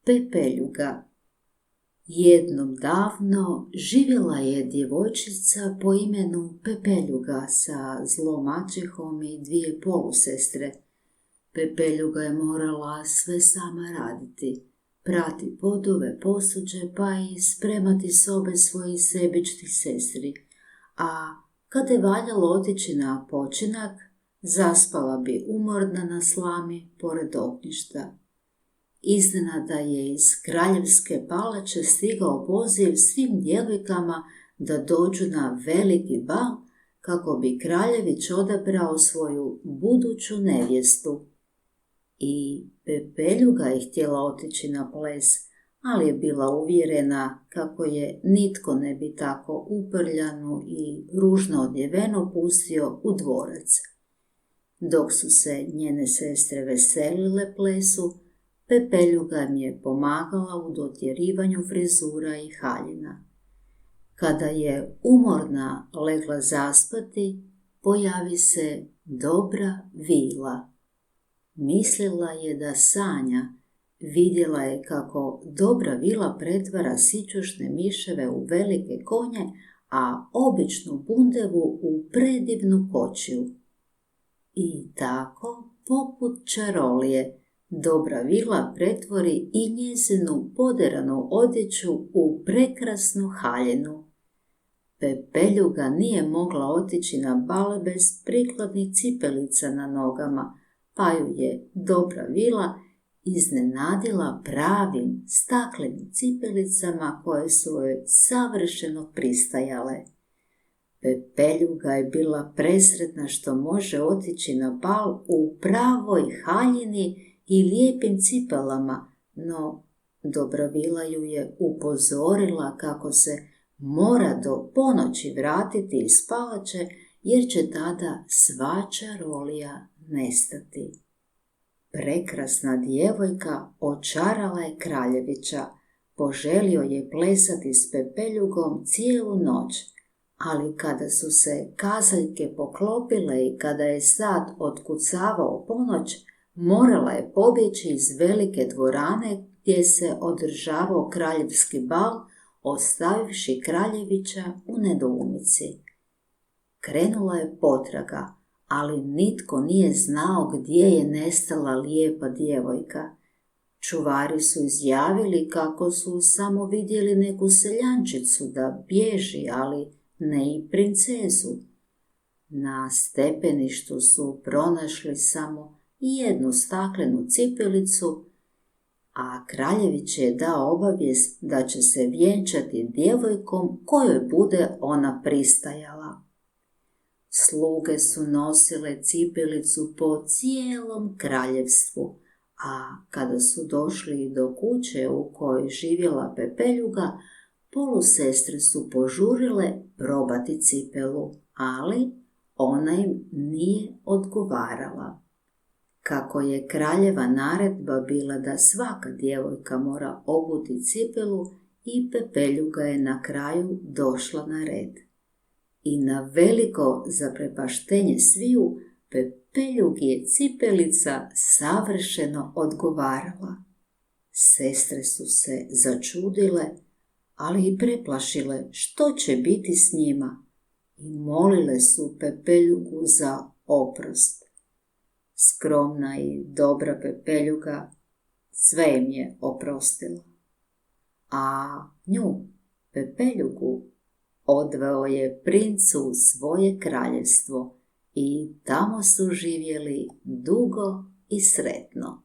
Pepeljuga. Jednom davno živjela je djevojčica po imenu Pepeljuga sa zlom maćehom i 2 polusestre. Pepeljuga je morala sve sama raditi, prati podove, posuđe pa i spremati sobe svojih sebičnih sestri, a kada je valjalo otići na počinak, zaspala bi umorna na slami pored ognjišta. Iznenada je iz kraljevske palače stigao poziv svim djevojkama da dođu na veliki bal kako bi kraljević odabrao svoju buduću nevjestu. I Pepeljuga je htjela otići na ples, ali je bila uvjerena kako je nitko ne bi tako uprljanu i ružno odjeveno pustio u dvorac. Dok su se njene sestre veselile plesu, Pepeljuga im je pomagala u dotjerivanju frizura i haljina. Kada je umorna legla zaspati, pojavi se Dobra Vila. Mislila je da sanja, vidjela je kako Dobra Vila pretvara sićušne miševe u velike konje, a običnu bundevu u predivnu kočiju. I tako, poput čarolije, Dobra Vila pretvori i njezinu poderanu odjeću u prekrasnu haljinu. Pepeljuga nije mogla otići na bal bez prikladnih cipelica na nogama, pa ju je Dobra Vila iznenadila pravim staklenim cipelicama koje su joj savršeno pristajale. Pepeljuga je bila presretna što može otići na bal u pravoj haljini i lijepim cipelama, no Dobra Vila ju je upozorila kako se mora do ponoći vratiti iz palače jer će tada sva čarolija nestati. Prekrasna djevojka očarala je kraljevića, poželio je plesati s Pepeljugom cijelu noć, ali kada su se kazaljke poklopile i kada je sat otkucavao ponoć, morala je pobjeći iz velike dvorane gdje se održavao kraljevski bal, ostavivši kraljevića u nedoumici. Krenula je potraga, ali nitko nije znao gdje je nestala lijepa djevojka. Čuvari su izjavili kako su samo vidjeli neku seljančicu da bježi, ali ne i princezu. Na stepeništu su pronašli samo jednu staklenu cipelicu, a kraljević je dao obavijest da će se vjenčati djevojkom kojoj bude ona pristajala. Sluge su nosile cipelicu po cijelom kraljevstvu, a kada su došli do kuće u kojoj živjela Pepeljuga, polusestre su požurile probati cipelu, ali ona im nije odgovarala. Kako je kraljeva naredba bila da svaka djevojka mora obuti cipelu, i Pepeljuga je na kraju došla na red. I na veliko zaprepaštenje sviju, Pepeljugi je cipelica savršeno odgovarala. Sestre su se začudile, ali i preplašile što će biti s njima, i molile su Pepeljugu za oprost. Skromna i dobra Pepeljuga sve im je oprostila, a nju, Pepeljugu, odveo je princ u svoje kraljevstvo i tamo su živjeli dugo i sretno.